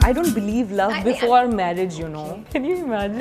I don't believe love before marriage, you know. Can you imagine?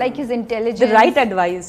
Like his intelligence, the right advice.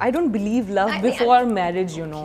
I don't believe love before marriage, you know.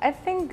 I think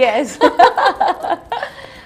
Yes.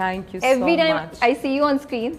Thank you so much. Every time I see you on screen.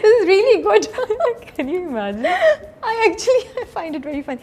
This is really good. Can you imagine? I find it very funny.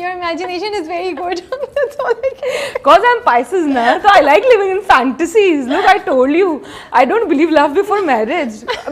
Your imagination is very good. That's all I can. Cause I'm Pisces na, so I like living in fantasies. Look, I told you, I don't believe love before marriage.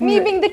Me being the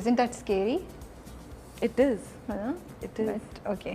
Isn't that scary? It is. It is. Okay,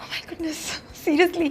Oh my goodness, seriously?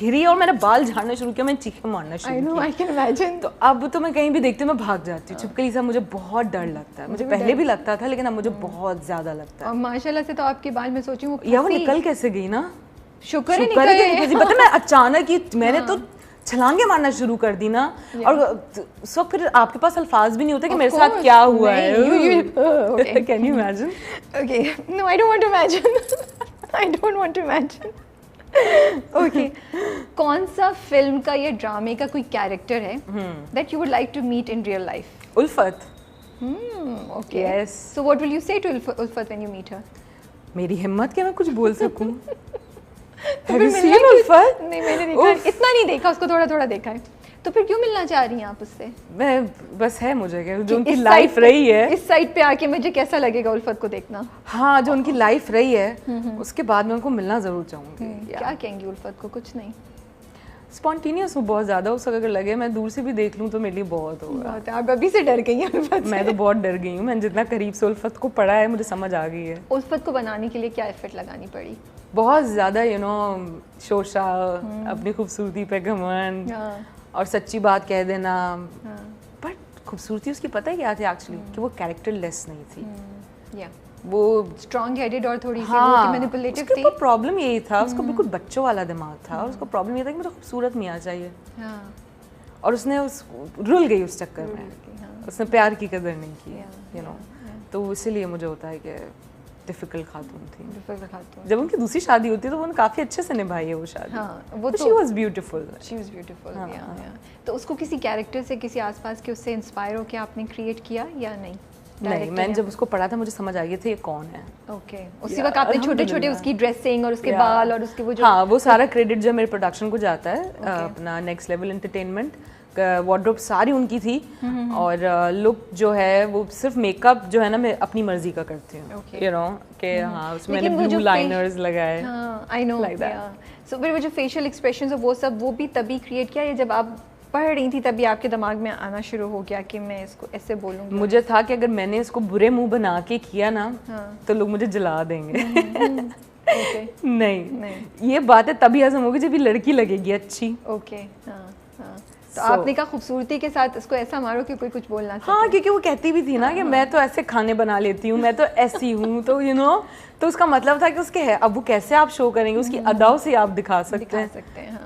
گھری اور میں نے بال جھاڑنا شروع کیا, میں نے چیخیں مارنا شروع کیا. تو اب تو میں کہیں بھی دیکھتی ہوں میں بھاگ جاتی ہوں چھپکلی سے. مجھے بہت ڈر لگتا ہے, مجھے پہلے بھی لگتا تھا لیکن اب مجھے بہت زیادہ لگتا ہے. اور ماشاء اللہ سے تو آپ کے بال میں سوچوں یا وہ نکل کیسے گئی نا, شکر ہے پتہ میں اچانک ہی میں نے تو چھلانگے مارنا شروع کر دی نا, اور اس وقت پھر آپ کے پاس الفاظ بھی نہیں ہوتے کہ میرے ساتھ کیا ہوا ہے. Can you imagine? Okay, no, I don't want to imagine. I don't want to imagine. Okay, کون سا فلم کا یا ڈرامے کا کوئی کیریکٹر ہے that you would like to meet in real life? الفت. Okay. Yes. So what will you say to Ulfat when you meet her? میری ہمت کہ میں کچھ بول سکوں. Have you seen Ulfat? نہیں میں نے دیکھا, اتنا نہیں دیکھا, اس کو تھوڑا تھوڑا دیکھا ہے. تو پھر کیوں ملنا چاہ رہی ہیں آپ اس سے؟ میں بس ہے مجھے کہ جو ان کی لائف رہی ہے اس سائڈ پہ آ کے مجھے کیسا لگے گا الفت کو دیکھنا. ہاں جو ان کی لائف رہی ہے اس کے بعد میں ان کو ملنا ضرور چاہوں گی. کیا کہیں گی الفت کو؟ کچھ نہیں, اسپونٹینیس وہ بہت زیادہ, اس وقت اگر لگے میں دور سے بھی دیکھ لوں تو میرے لیے بہت ہوگا. آپ ابھی سے ڈر گئی ہیں الفت سے؟ میں تو بہت ڈر گئی ہوں, میں نے جتنا قریب سے الفت کو پڑھا ہے مجھے سمجھ آ گئی ہے. الفت کو بنانے کے لیے کیا ایفرٹ لگانی پڑی؟ بہت زیادہ شوشا, اپنی خوبصورتی پہ گھمنڈ اور سچی بات کہہ دینا. بٹ خوبصورتی اس کی پتہ ہے کیا تھی ایکچولی, کہ وہ کیریکٹر لیس نہیں تھی, وہ اسٹرانگ ہیڈڈ اور تھوڑی سی مینیپولیٹو تھی. پرابلم یہی تھا, اس کو بالکل بچوں والا دماغ تھا, اور اس کو پرابلم یہ تھا کہ مجھے خوبصورت میاں چاہیے, اور اس نے رل گئی اس چکر میں, اس نے پیار کی قدر نہیں کی, تو اسی لیے مجھے ہوتا ہے کہ ڈیفیکلٹ خاتون تھی. جب ان کی دوسری شادی ہوتی ہے تو وہ کافی اچھے سے نبھائی ہے وہ شادی. She was beautiful. تو اس کو کسی کیریکٹر سے, کسی آس پاس کے اس سے انسپائر ہو کے آپ نے کریٹ کیا یا نہیں؟ نہیں, میں نے جب اس کو پڑھا تھا مجھے سمجھ آ گیا تھا یہ کون ہے. اوکے, اسی وقت آپ نے چھوٹے چھوٹے اس کی ڈریسنگ اور اس کے بال اور اس کے وہ جو, ہاں وہ سارا کریڈٹ جو میرے پروڈکشن کو جاتا ہے, اپنا نیکسٹ لیول انٹرٹینمنٹ, وارڈروب ساری ان کی تھی, اور لک جو ہے وہ صرف میک اپ جو ہے نا میں اپنی مرضی کا کرتی ہوں, یو نو کہ ہاں اس میں نے بلو لائنرز لگائے. آئی نو. سو پھر وہ جو فیشیل ایکسپریشنز وہ سب وہ بھی تبھی کریٹ کیا, یا جب آپ پڑھ رہی تھی تبھی آپ کے دماغ میں آنا شروع ہو گیا کہ میں اس کو ایسے بولوں گی؟ مجھے تھا کہ اگر میں نے اس کو برے منہ بنا کے کیا نا تو لوگ مجھے جلا دیں گے. نہیں, یہ باتیں تبھی ہضم ہوگی جب یہ لڑکی لگے گی اچھی. اوکے, تو آپ نے کہا خوبصورتی کے ساتھ اس کو ایسا مارو کہ کوئی کچھ بولنا چاہے. ہاں, کیونکہ وہ کہتی بھی تھی نا کہ میں تو ایسے کھانے بنا لیتی ہوں, میں تو ایسی ہوں, تو تو اس کا مطلب تھا کہ اس کے اب وہ کیسے آپ شو کریں گے, اس کی اداؤں سے آپ دکھا سکتے ہیں.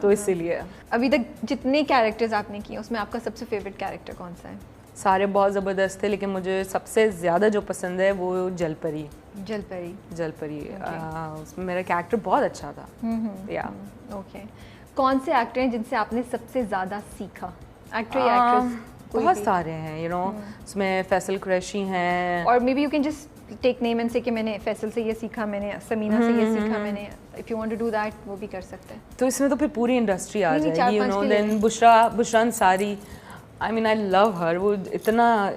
تو اسی لیے ابھی تک جتنے کیریکٹرز آپ نے کیے اس میں آپ کا سب سے فیوریٹ کیریکٹر کون سا ہے؟ سارے بہت زبردست تھے, لیکن مجھے سب سے زیادہ جو پسند ہے وہ جل پری. اس میں میرا کیریکٹر بہت اچھا تھا. اوکے, کون سے ایکٹر ہیں جن سے آپ نے سب سے زیادہ سیکھا؟ ایکٹر یا ایکٹریس؟ بہت سارے ہیں, اس میں فیصل قریشی ہیں, اور maybe you can just take name and سے کہ میں نے فیصل سے یہ سیکھا, میں نے سمینا سے یہ سیکھا, میں نے, if you want to do that وہ بھی کر سکتے ہیں. تو اس میں تو پھر پوری انڈسٹری آ جائے گی. دین بشرا انصاری, آئی مین آئی لو ہر. وہ اتنا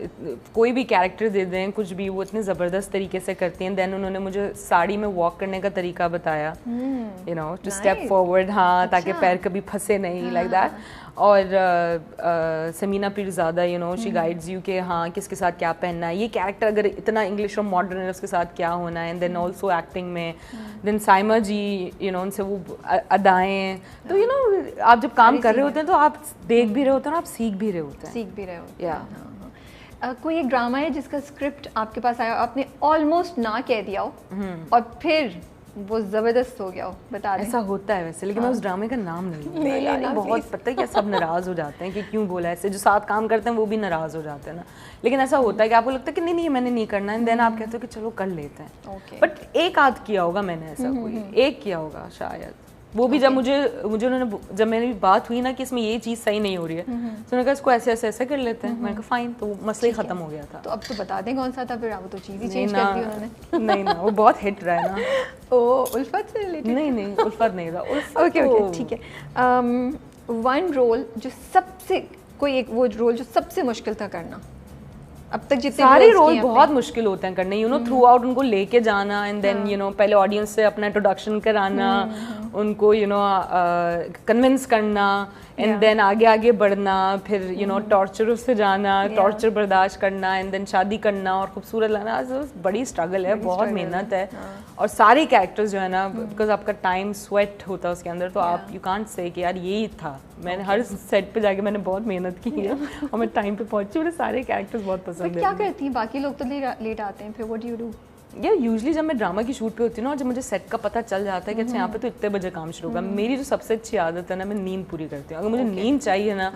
کوئی بھی کیریکٹر دے دیں کچھ بھی, وہ اتنے زبردست طریقے سے کرتی ہیں. دین انہوں نے مجھے ساڑی میں واک کرنے کا طریقہ بتایا, ٹو اسٹیپ فارورڈ, ہاں, تاکہ پیر کبھی پھنسے نہیں, لائک دیٹ. اور سمینا پیرزادہ, شی گائیڈز یو کہ ہاں کس کے ساتھ کیا پہننا ہے, یہ کیریکٹر اگر اتنا انگلش اور ماڈرن ہے اس کے ساتھ کیا ہونا ہے. اینڈ دین آلسو ایکٹنگ میں دین سائما جی, ان سے وہ ادائیں. تو آپ جب کام کر رہے ہوتے ہیں تو آپ دیکھ بھی رہے ہوتے ہیں اور آپ سیکھ بھی رہے ہوتے ہیں. کوئی ایک ڈرامہ ہے جس کا اسکرپٹ آپ کے پاس آیا, آپ نے آلموسٹ نہ کہہ دیا ہو اور پھر وہ زبردست ہو گیا ہو, بتا دیں. ایسا ہوتا ہے ویسے, لیکن میں اس ڈرامے کا نام نہیں, بہت پتہ ہے کہ سب ناراض ہو جاتے ہیں کہ کیوں بولا ایسے, جو ساتھ کام کرتے ہیں وہ بھی ناراض ہو جاتے ہیں نا. لیکن ایسا ہوتا ہے کہ آپ کو لگتا ہے کہ نہیں میں نے نہیں کرنا ہے, دین آپ کہتے ہو کہ چلو کر لیتے ہیں. بٹ ایک آدھ کیا ہوگا میں نے ایسا, کوئی ایک کیا ہوگا شاید, وہ بھی جب مجھے انہوں نے, جب میری بات ہوئی نا کہ اس میں یہ چیز صحیح نہیں ہو رہی ہے, تو انہوں نے کہا اس کو ایسے کر لیتے ہیں. میں نے کہا فائن, تو وہ مسئلہ ہی ختم ہو گیا تھا. تو اب تو بتا دیں کون سا تھا پھر, وہ تو چیز ہی چینج کر دی انہوں نے. نہیں, وہ بہت ہٹ رہا ہے نا. الفت سے ریلیٹڈ؟ نہیں, الفت نہیں تھا. اوکے, ٹھیک ہے. ون رول جو سب سے, کوئی ایک وہ رول جو سب سے مشکل تھا کرنا اب تک جتنے سارے رول بہت مشکل ہوتے ہیں کرنے, تھرو آؤٹ ان کو لے کے جانا, اینڈ دین پہلے آڈینس سے اپنا انٹروڈکشن کرانا, ان کو کنونس کرنا, اینڈ دین آگے بڑھنا, پھر ٹارچر سے جانا, ٹارچر برداشت کرنا, اینڈ دین شادی کرنا اور خوبصورت لانا. بڑی اسٹرگل ہے, بہت محنت ہے. اور سارے کیریکٹرز جو ہے نا بیکاز آپ کا ٹائم سویٹ ہوتا ہے اس کے اندر, تو آپ یو کانٹ سے کہ یار یہی تھا. میں نے ہر سیٹ پہ جا کے میں نے بہت محنت کی ہے اور میں ٹائم پہ پہنچی. مجھے سارے کیریکٹرز بہت پسند ہیں. کیا کرتی ہیں باقی لوگ تو لیٹ آتے ہیں, پھر what do you do؟ Usually جب میں ڈرامہ کی شوٹ پہ ہوتی ہوں نا, جب مجھے سیٹ کا پتہ چل جاتا ہے کہ اچھا یہاں پہ تو اتنے بجے کام شروع ہوگا, میری جو سب سے اچھی عادت ہے نا, میں نیند پوری کرتی ہوں. اگر مجھے نیند چاہیے نا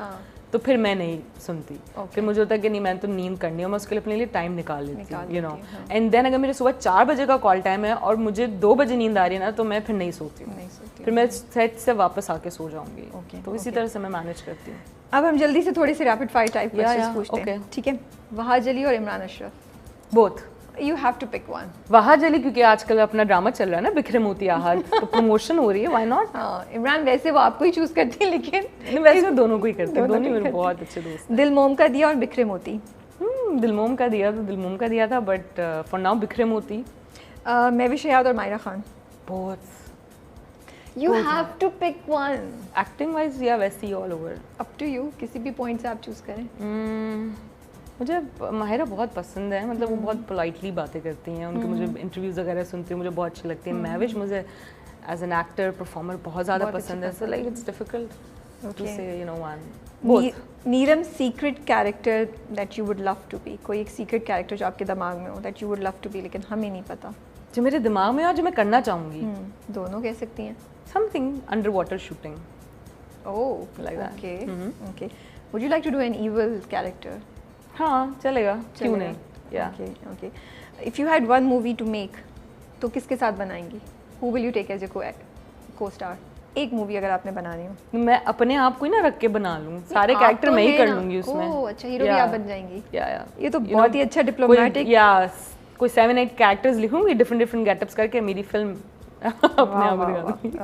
تو پھر میں نہیں سنتی. پھر مجھے ہوتا ہے کہ نہیں میں تو نیند کرنی ہے, میں اس کے لیے اپنے لیے ٹائم نکال لیتی ہوں, یو نو. اینڈ دین اگر میرے صبح 4 بجے کا کال ٹائم ہے اور مجھے 2 بجے نیند آ رہی ہے نا, تو میں پھر نہیں سوتی ہوں, پھر میں سیٹ سے واپس آ کے سو جاؤں گی. تو اسی طرح سے میں مینیج کرتی ہوں. اب ہم جلدی سے تھوڑے سے ریپڈ فائر ٹائپ کوسچنز پوچھتے ہیں, ٹھیک ہے؟ وہاج علی اور Imran Ashraf? Both. You have to pick one. Wahaj Ali کیونکہ آج کل اپنا ڈرامہ چل رہا ہے نا بکھرے موتی آہار, تو پروموشن ہو رہی ہے, وائی ناٹ. عمران ویسے وہ آپ کو ہی چوز کرتی ہیں, لیکن ویسے دونوں کو ہی کرتے ہیں, دونوں میرے بہت اچھے دوست. دل موم کا دیا اور بکھرے موتی؟ دل موم کا دیا تو دل موم کا دیا تھا, بٹ فار ناؤ بکھرے موتی. مہوش حیات اور مائرہ خان؟ بہت. You have to pick one. Acting wise یا ویسے ہی all over? Up to you, کسی بھی پوائنٹ سے آپ چوز کریں. مجھے ماہرہ بہت پسند ہے, مطلب وہ بہت پولائٹلی باتیں کرتی ہیں, ان کے مجھے انٹرویوز وغیرہ سنتی ہوں, مجھے بہت اچھی لگتی ہیں. مہوش مجھے ایز این ایکٹر پرفارمر بہت زیادہ پسند ہے, so like it's difficult to say you know one. Both. Neelam secret character that you would love to be? کوئی ایک سیکرٹ کیریکٹر جو آپ کے دماغ میں ہو that you would love to be لیکن ہمیں نہیں پتا. جو میرے دماغ میں اور جو میں کرنا چاہوں گی. دونوں کہہ سکتی ہیں. Something under water shooting. Oh like that. Okay okay. Would you like to do an evil character? ہاں چلے گا, کیوں نہیں. Okay okay. If you had one movie to make, تو کس کے ساتھ بنائیں گی؟ ہو will you take as a کو اسٹار؟ ایک مووی اگر آپ نے بنانی ہو. میں اپنے آپ کو ہی نا رکھ کے بنا لوں, سارے کیریکٹر میں ہی کر لوں گی اس میں. اچھا, ہیرو بھی آپ بن جائیں گی. یہ تو بہت ہی اچھا ڈپلومیٹک. یا کوئی 7-8 کیریکٹرز لکھوں گی, ڈفرنٹ گیٹ اپس کر کے میری فلم اپنے آپ دکھا دوں گی.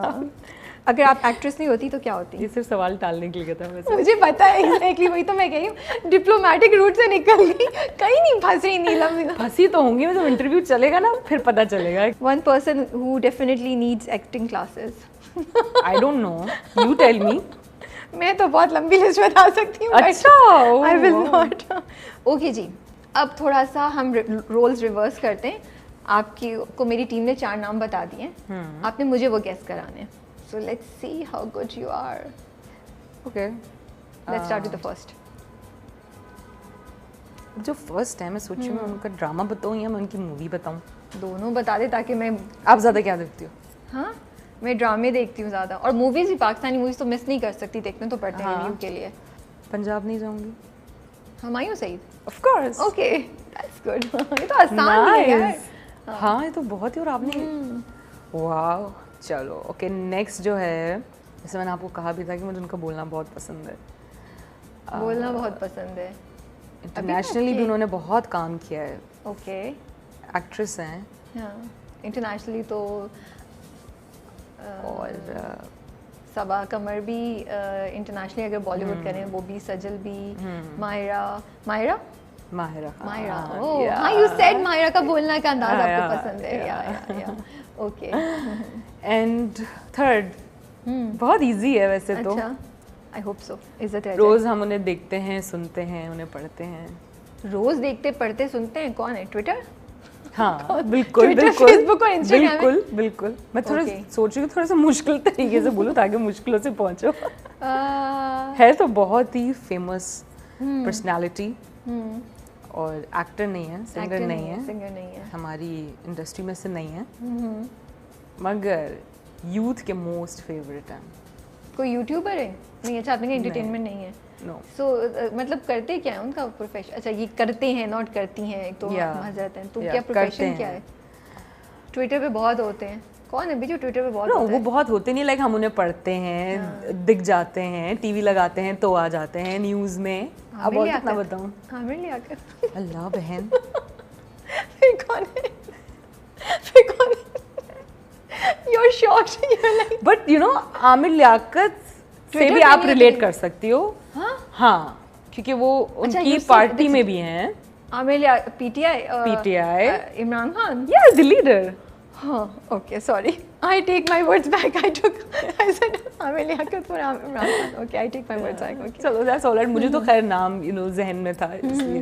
اگر آپ ایکٹریس نہیں ہوتی تو کیا ہوتی؟ یہ صرف سوال ٹالنے کے لیے تھا ویسے. مجھے پتا ہے ایگزیکٹلی, وہی تو میں کہی ہوں, ڈپلومیٹک روٹ سے نکل گئی, کہیں نہیں پھنس رہی نیلم. پھنسی تو ہوں گی, جب انٹرویو چلے گا نا پھر پتہ چلے گا. One person who definitely needs acting classes? I don't know, you tell me. میں تو بہت لمبی لسٹ بتا سکتی ہوں. اچھا, I will not. اوکے جی, اب تھوڑا سا ہم رولز ریورس کرتے ہیں. آپ کو میری ٹیم نے 4 نام بتا دیے, آپ نے مجھے وہ گیس کرانے ہیں. So let's see how good you are. Okay. Let's start with the first. جو فرسٹ ہے, میں سوچی میں ان کا ڈرامہ بتاؤں یا میں ان کی مووی بتاؤں؟ دونوں بتا دے تاکہ میں. آپ زیادہ کیا دیکھتی ہو؟ ہاں میں ڈرامے دیکھتی ہوں زیادہ, اور موویز بھی پاکستانی موویز تو مس نہیں کر سکتی, دیکھنے تو پڑتے ہیں ریویو کے لیے. پنجاب نہیں جاؤں گی. Humayun Saeed? Of course. Okay that's good. یہ تو آسان ہے یار. ہاں یہ تو بہت ہی, اور آپ نے واو. چلو اوکے, نیکسٹ جو ہے, جیسے میں نے آپ کو کہا بھی تھا کہ مجھے ان کا بولنا بہت پسند ہے. بولنا بہت پسند ہے. انٹرنیشنلی بھی انہوں نے بہت کام کیا ہے. اوکے. ایکٹریس ہیں. ہاں انٹرنیشنلی تو اور صبا قمر بھی انٹرنیشنلی اگر بالی ووڈ کریں, وہ بھی, سجل بھی, ماہرہ ہاں یو سیڈ ماہرہ کا بولنا کا انداز آپ کو پسند ہے. اوکے. اینڈ تھرڈ بہت ایزی ہے ویسے تو. I hope so. عزت ہے. روز ہم انہیں دیکھتے ہیں, سنتے ہیں, انہیں پڑھتے ہیں. روز دیکھتے پڑھتے سنتے ہیں, کون ہے؟ ٹویٹر. ہاں بالکل بالکل بالکل. میں تھوڑا سوچ رہی ہوں تھوڑا سا مشکل طریقے سے بولوں تاکہ مشکلوں سے پہنچو. ہے تو بہت ہی فیمس پرسنالٹی, اور ایکٹر نہیں ہے, سنگر نہیں ہے, ہماری انڈسٹری میں سے نہیں ہے, مگر یوتھ کے موسٹ فیوریٹ ہیں. کوئی یوٹیوبر ہے؟ نہیں. اچھا, آپ نے کہا انٹرٹینمنٹ نہیں ہے. سو مطلب کرتے کیا ہے ان کا پروفیشن؟ اچھا یہ کرتے ہیں, ناٹ کرتی ہیں, ایک تو معذرت ہے, تو کیا پروفیشن کیا ہے؟ ٹویٹر پہ بہت ہوتے ہیں. کون ہے بھی جو ٹویٹر پہ بہت ہوتا ہے؟ وہ بہت ہوتے نہیں, لائک ہم انہیں پڑھتے ہیں, دکھ جاتے ہیں, ٹی وی لگاتے ہیں تو آ جاتے ہیں نیوز میں. اب اور کتنا بتاؤں؟ عامر لیاقت. اللہ بہن. پھر کون ہے؟ پھر کون ہے؟ You're shocked. But you know, Aamir Liaquat سے بھی آپ ریلیٹ کر سکتی ہو. ہاں کیونکہ وہ ان کی پارٹی میں بھی ہیں. Aamir Liaquat P T I, Imran Khan. Yeah, the leader. ہاں okay sorry, I take my words back. I said Aamir Liaquat for Imran Khan. Okay, I take my words back. Okay. چلو that's all right. مجھے تو خیر نام ذہن میں تھا اس لیے.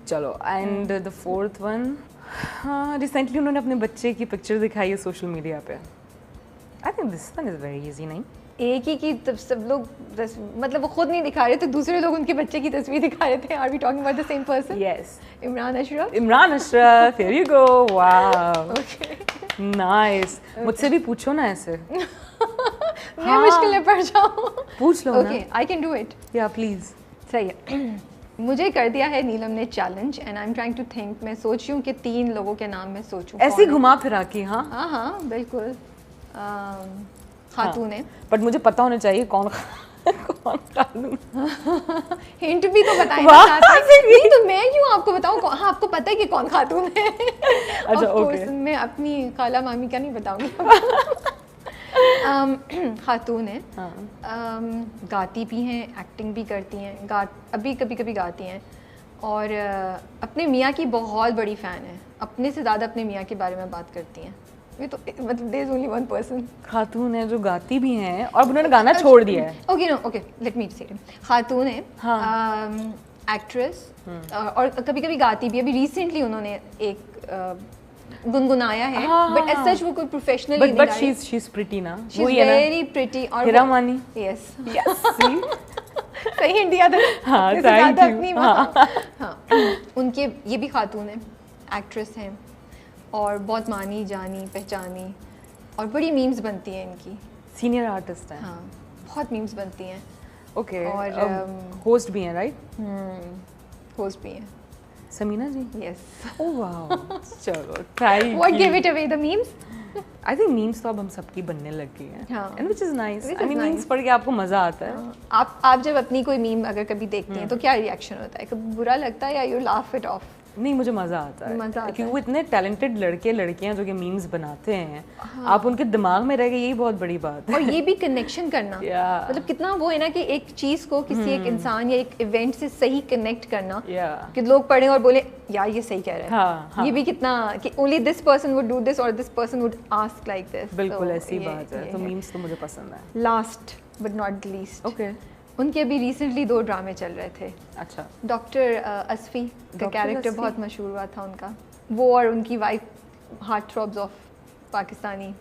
چلو, and the fourth one, ہاں ریسنٹلی انہوں نے اپنے بچے کی پکچر دکھائی ہے سوشل میڈیا پہ. I think this one is very easy. نہیں ایک ہی کی سب لوگ مطلب وہ خود نہیں دکھا رہے تھے, دوسرے لوگ ان کے بچے کی تصویر دکھا رہے تھے. Are we talking about the same person? Yes, Imran Ashraf. Imran Ashraf, here you go. Wow nice. مجھ سے بھی پوچھو نا ایسے. میں مشکل میں پڑ جاؤں. پوچھ لو نا. Okay I can do it. Yeah please. صحیح ہے. مجھے کر دیا ہے نیلم نے challenge and I am trying to think. میں سوچ رہی ہوں کہ 3 لوگوں کے نام میں سوچوں. ایسے گھما پھرا کے. ہاں ہاں ہاں بالکل. خاتون ہے بٹ مجھے پتا ہونا چاہیے کون خاتون. ہنٹ بھی تو بتائیں. نہیں تو میں کیوں آپ کو بتاؤں. ہاں آپ کو پتہ ہے کہ کون خاتون ہے. اچھا اوکے. میں اپنی خالہ مامی کا نہیں بتاؤں گی. خاتون ہے, گاتی بھی ہیں, ایکٹنگ بھی کرتی ہیں, ابھی کبھی کبھی گاتی ہیں, اور اپنے میاں کی بہت بڑی فین ہے. اپنے سے زیادہ اپنے میاں کے بارے میں بات کرتی ہیں. یہ تو مطلب دیر از اونلی ون پرسن. خاتون ہے جو گاتی بھی ہیں اور انہوں نے گانا چھوڑ دیا ہے. Okay no okay let me سے. خاتون ہے, ایکٹریس, اور کبھی کبھی گاتی بھی. ابھی ریسنٹلی انہوں نے ایک گنگنایا ہے, بٹ ایز سچ وہ کوئی پروفیشنل نہیں گائی. بٹ شی از پریٹی نا. شی از ویری پریٹی. اور ہیرا مانی. یس صحیح انڈیا تھا. ہاں تھینک یو. ہاں ان کے یہ بھی خاتون ہیں, ایکٹریس ہیں, اور بہت مانی جانی پہچانی, اور بڑی میمز بنتی ہیں ان کی. سینئر آرٹسٹ ہیں. ہاں بہت میمز بنتی ہیں. اوکے. اور ہوسٹ بھی ہیں رائٹ. ہوسٹ بھی ہیں. سمینا جی. یس. Oh wow. چلو thank you. What gave it away the memes? I think memes تو اب ہم سب کی بننے لگ گئی ہیں. And which is nice. I mean memes پڑھ کے آپ کو مزہ آتا ہے. آپ جب اپنی کوئی میم اگر کبھی دیکھتے ہیں تو کیا ریئیکشن ہوتا ہے؟ کبھی برا لگتا ہے یا یو لاف اٹ آف؟ نہیں مجھے مزہ آتا ہے کیونکہ وہ اتنے ٹیلنٹڈ لڑکے لڑکیاں جو کہ میمز بناتے ہیں, آپ ان کے دماغ میں رہ گئے, یہی بہت بڑی بات ہے. اور یہ بھی کنیکشن کرنا, مطلب کتنا وہ ہے نا کہ ایک چیز کو کسی ایک انسان یا ایک ایونٹ سے صحیح کنیکٹ کرنا, کہ لوگ پڑھیں اور بولیں یار یہ صحیح کہہ رہے ہیں. یہ بھی کتنا کہ only this person would do this اور this person would ask like this. بالکل ایسی بات ہے. تو میمز تو مجھے پسند ہے. Last but not least, okay, ان کے ابھی ریسنٹلی 2 ڈرامے چل رہے تھے. اچھا. ڈاکٹر اسفی کا کیریکٹر بہت مشہور ہوا تھا ان کا, وہ اور ان کی wife heartthrobs of Pakistani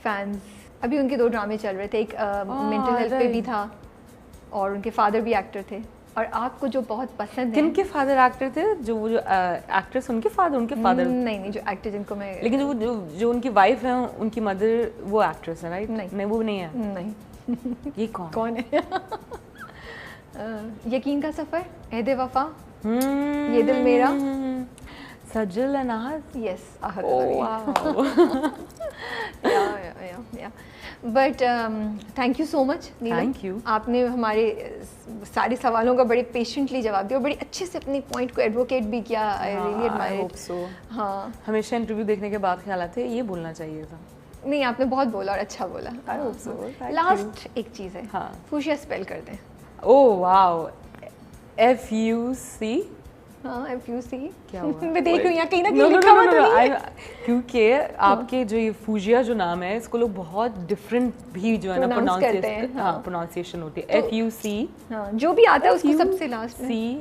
fans. ابھی ان کے 2 ڈرامے چل رہے تھے, ایک مینٹل ہیلتھ پہ بھی تھا, اور ان کے فادر بھی ایکٹر تھے. اور آپ کو جو بہت پسند ہے. کن کے فادر ایکٹر تھے؟ جو وہ جو ایکٹرس ان کے فادر نہیں جو ایکٹر جن کو میں, لیکن جو ان کی وائف ہیں ان کی مدر وہ ایکٹریس ہے رائٹ؟ نہیں وہ نہیں ہے. نہیں. یہ کون ہے؟ یقین کا سفر, عہد وفا, یہ دل میرا, سجل اناز. Yes. But thank you so much. Thank you. آپ نے ہمارے سارے سوالوں کا بڑے پیشنٹلی جواب دیا اور بڑی اچھے سے اپنی پوائنٹ کو ایڈوکیٹ بھی کیا. I really admirer it. ہاں ہمیشہ انٹرویو دیکھنے کے بعد خیال آتے یہ بولنا چاہیے تھا. نہیں آپ نے بہت بولا اور اچھا بولا. لاسٹ ایک چیز ہے, فوشیا اسپیل کر دیں. اوہ واو. FUC. ہاں FUC. کیا ہوا؟ میں دیکھ رہی ہوں کہیں نہ کہیں لکھا ہوا تو نہیں. کیونکہ آپ کے جو یہ فوجیا جو نام ہے اس کو لوگ بہت ڈفرینٹ بھی جو ہے نا پروناؤنسیشن ہوتی ہے. FUC. ہاں جو بھی آتا ہے اس کو سب سے لاسٹ میں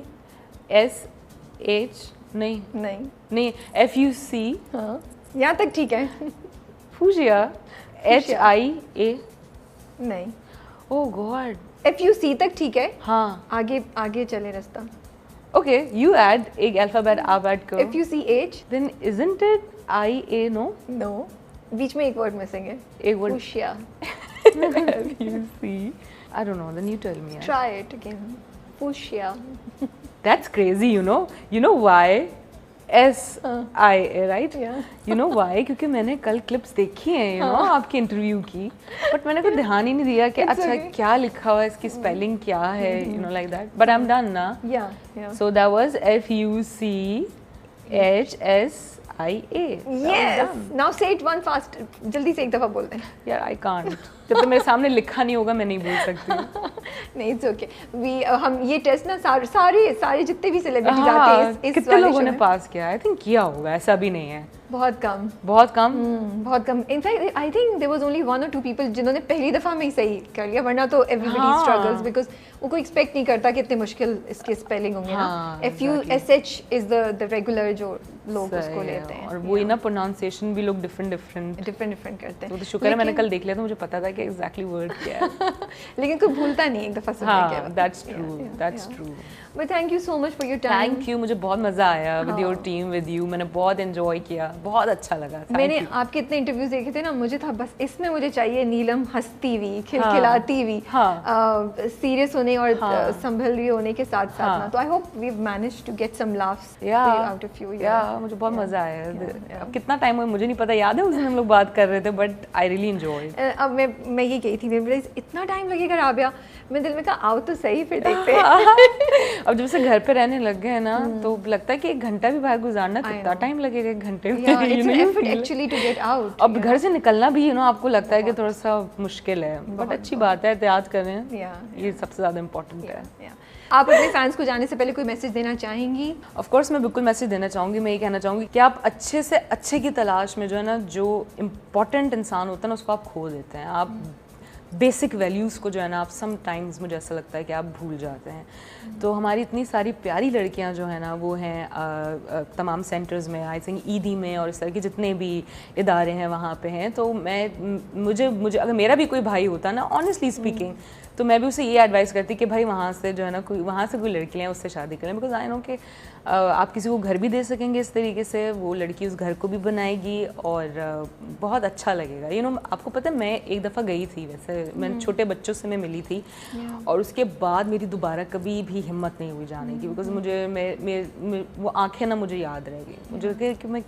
CSH. نہیں FUC. ہاں یہاں تک ٹھیک ہے. فوجیا HIA. نہیں. او گاڈ. FUC تک ٹھیک ہے. ہاں آگے چلے رستہ. Okay, you add ایک الفابیٹ آپ ایڈ کرو. FUCH. Then isn't it IA? No. بیچ میں ایک ورڈ مسنگ ہے. ایک word. فوشیا. FUC. I don't know. Then you tell me. Try it again. Fuchsia. That's crazy, you know. You know why? SIA, right? Yeah. You know why? کیونکہ میں نے کل clips دیکھی ہیں you know آپ کے انٹرویو کی, بٹ میں نے کوئی دھیان ہی نہیں دیا کہ اچھا کیا لکھا ہوا ہے, اس کی اسپیلنگ کیا ہے, you know like that. But I'm done نا. Yeah. So that was FUCHSIA. Yes. Now say it one fast. جلدی سے ایک دفعہ بول دیں. یار I can't. جب تک میرے سامنے لکھا نہیں ہوگا میں نہیں بول سکتی. نہیں اٹس اوکے. ہم یہ ٹیسٹ نا سارے جتنے بھی سیلیبریٹیز آتے ہیں اس کتنے لوگوں نے پاس کیا؟ آئی تھنک کیا ہوگا, ایسا بھی نہیں ہے. بہت کم. In fact I think there was only 1 or 2 people جنہوں نے پہلی دفعہ میں ہی صحیح کر لیا, ورنہ تو ایوری بڈی اسٹرگلز بیکاز وہ کوئی ایکسپیکٹ نہیں کرتا کہ اتنے مشکل اس کے اسپیلنگ ہوں گے نا. FUSH از دا ریگولر جو لوگ اس کو لیتے ہیں, اور وہی نا پروناؤنسیشن بھی لوگ ڈفرینٹ کرتے ہیں. تو شکر ہے میں نے کل دیکھ لیا تو مجھے پتا تھا کہ ایگزیکٹلی ورڈ کیا ہے, لیکن کوئی بھولتا نہیں ایک دفعہ سننے کے بعد. That's true. But thank you so much for your time. Thank you, مجھے بہت مزہ آیا with your team, with you. میں نے بہت انجوائے کیا, بہت اچھا لگا. میں نے آپ کے اتنے انٹرویوز دیکھے تھے نا, مجھے تھا بس اس میں مجھے چاہیے نیلم ہنستی ہوئی, کھلکھلاتی ہوئی, سیریس ہونے اور سنبھل ہوئی ہونے کے ساتھ ساتھ نا. تو I hope we've managed to get some laughs out of you. مجھے بہت مزہ آیا. اب کتنا ٹائم ہوا مجھے نہیں پتا, یاد ہے اس دن ہم لوگ بات کر رہے تھے, بٹ I really enjoyed. اب میں یہ کہی تھی, اتنا ٹائم لگے گا رابعہ, میں دل میں کہا آؤ تو صحیح پھر دیکھتے ہیں. اب جب سے گھر پہ رہنے لگ گئے نا تو لگتا ہے کہ 1 گھنٹہ بھی باہر گزارنا کتنا ٹائم لگے گا, 1 گھنٹے میں. اب گھر سے نکلنا بھی آپ کو لگتا ہے کہ تھوڑا سا مشکل ہے, بٹ اچھی بات ہے, احتیاط کریں, یہ سب سے زیادہ امپورٹنٹ ہے. آپ اپنے فینس کو جانے سے پہلے کوئی میسج دینا چاہیں گی؟ آف کورس میں بالکل میسج دینا چاہوں گی. میں یہ کہنا چاہوں گی کہ آپ اچھے سے اچھے کی تلاش میں جو ہے نا, جو امپورٹنٹ انسان ہوتا ہے نا اس کو آپ کھو دیتے ہیں. آپ بیسک ویلیوز کو جو ہے نا آپ سم ٹائمز مجھے ایسا لگتا ہے کہ آپ بھول جاتے ہیں. تو ہماری اتنی ساری پیاری لڑکیاں جو ہیں نا وہ ہیں تمام سینٹرز میں, آئی تھنک ایدی میں اور اس طرح کے جتنے بھی ادارے ہیں وہاں پہ ہیں. تو مجھے اگر میرا بھی کوئی بھائی ہوتا نا, آنیسٹلی اسپیکنگ, تو میں بھی اسے یہ ایڈوائز کرتی کہ بھائی وہاں سے جو ہے نا وہاں سے کوئی لڑکیاں ہیں اس سے شادی کریں, بیکاز آئی نو کہ آپ کسی کو گھر بھی دے سکیں گے اس طریقے سے, وہ لڑکی اس گھر کو بھی بنائے گی اور بہت اچھا لگے گا. آپ کو پتہ ہے میں ایک دفعہ گئی تھی, ویسے میں چھوٹے بچوں سے میں ملی تھی, اور اس کے بعد میری دوبارہ کبھی بھی ہمت نہیں ہوئی جانے کی, بیکاز مجھے وہ آنکھیں نا مجھے یاد رہ گئی. مجھے لگا کہ میں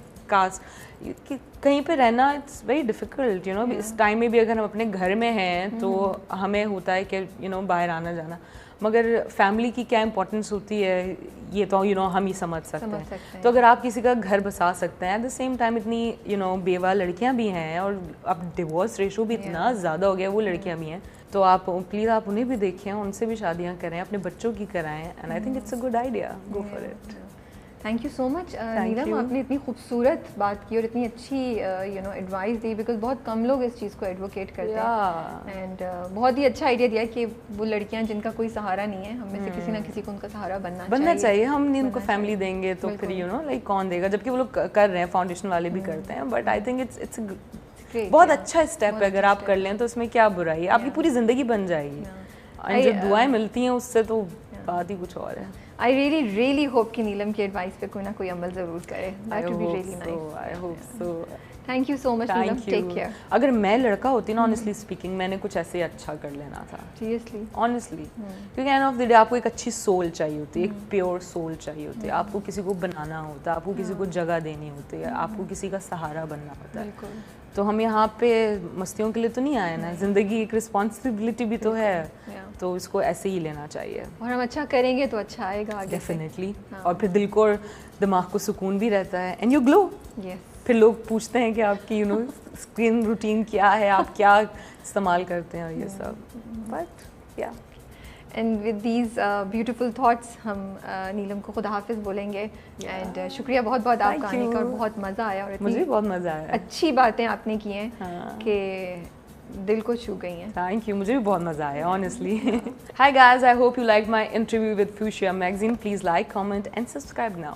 کہ کہیں پہ رہنا اٹس ویری ڈیفیکلٹ, اس ٹائم میں بھی اگر ہم اپنے گھر میں ہیں تو ہمیں ہوتا ہے کہ باہر آنا جانا, مگر فیملی کی کیا امپورٹنس ہوتی ہے یہ تو ہم ہی سمجھ سکتے ہیں. تو اگر آپ کسی کا گھر بسا سکتے ہیں, ایٹ دا سیم ٹائم اتنی بیوہ لڑکیاں بھی ہیں, اور اب ڈیورس ریشو بھی اتنا زیادہ ہو گیا, وہ لڑکیاں بھی ہیں, تو آپ پلیز آپ انہیں بھی دیکھیں, ان سے بھی شادیاں کریں, اپنے بچوں کی کرائیں, and I think it's a good idea, go for it. Thank you so much Neelam, آپ نے اتنی خوبصورت بات کی اور اتنی اچھی ایڈوائس دی, بیکاز بہت کم لوگ اس چیز کو ایڈوکیٹ کرتے ہیں, اینڈ بہت ہی اچھا آئیڈیا دیا کہ وہ لڑکیاں جن کا کوئی سہارا نہیں ہے, ہم میں سے کسی نہ کسی کو ان کا سہارا بننا چاہیے. ہم نہیں ان کو فیملی دیں گے تو پھر لائک کون دے گا, جبکہ وہ لوگ کر رہے ہیں, فاؤنڈیشن والے بھی کرتے ہیں, بٹ آئی تھنک اٹس بہت اچھا اسٹیپ ہے. اگر آپ کر لیں تو اس میں کیا برائی ہے, آپ کی پوری زندگی بن جائے گی, اور جو دعائیں ملتی ہیں اس سے تو بات ہی کچھ اور ہے. I really hope کہ نیلم کی ایڈوائس پہ کوئی نہ کوئی عمل ضرور کرے. That would be really nice. I hope so. Thank you so much Neelam, take care. اگر میں لڑکا ہوتی نا, honestly speaking, میں نے کچھ ایسے اچھا کر لینا تھا. Seriously. Honestly. کیونکہ end of the day آپ کو ایک اچھی سول چاہیے ہوتی ہے, ایک پیور سول چاہیے ہوتی ہے, آپ کو کسی کو بنانا ہوتا ہے, آپ کو کسی کو جگہ دینی ہوتی ہے, آپ کو کسی کا سہارا بننا ہوتا ہے. بالکل. تو ہم یہاں پہ مستیوں کے لیے تو نہیں آئے نا, زندگی ایک رسپانسبلٹی بھی تو ہے, تو اس کو ایسے ہی لینا چاہیے, اور ہم اچھا کریں گے تو اچھا آئے گا ڈیفینیٹلی, اور پھر دل کو اور دماغ کو سکون بھی رہتا ہے, اینڈ یو گلو. پھر لوگ پوچھتے ہیں کہ آپ کی اسکن روٹین کیا ہے, آپ کیا استعمال کرتے ہیں, اور یہ سب. بٹ یا and with these beautiful thoughts ہم نیلم کو خدا حافظ بولیں گے. اینڈ شکریہ بہت بہت آپ کا آنے کا, اور بہت مزہ آیا, اور مجھے بہت مزہ آیا, اچھی باتیں آپ نے کی ہیں کہ دل کو چھو گئی ہیں. تھینک یو, مجھے بھی بہت مزہ آیا honestly. Hi guys, I hope you liked my interview with Fuchsia Magazine. Please like, comment and subscribe now.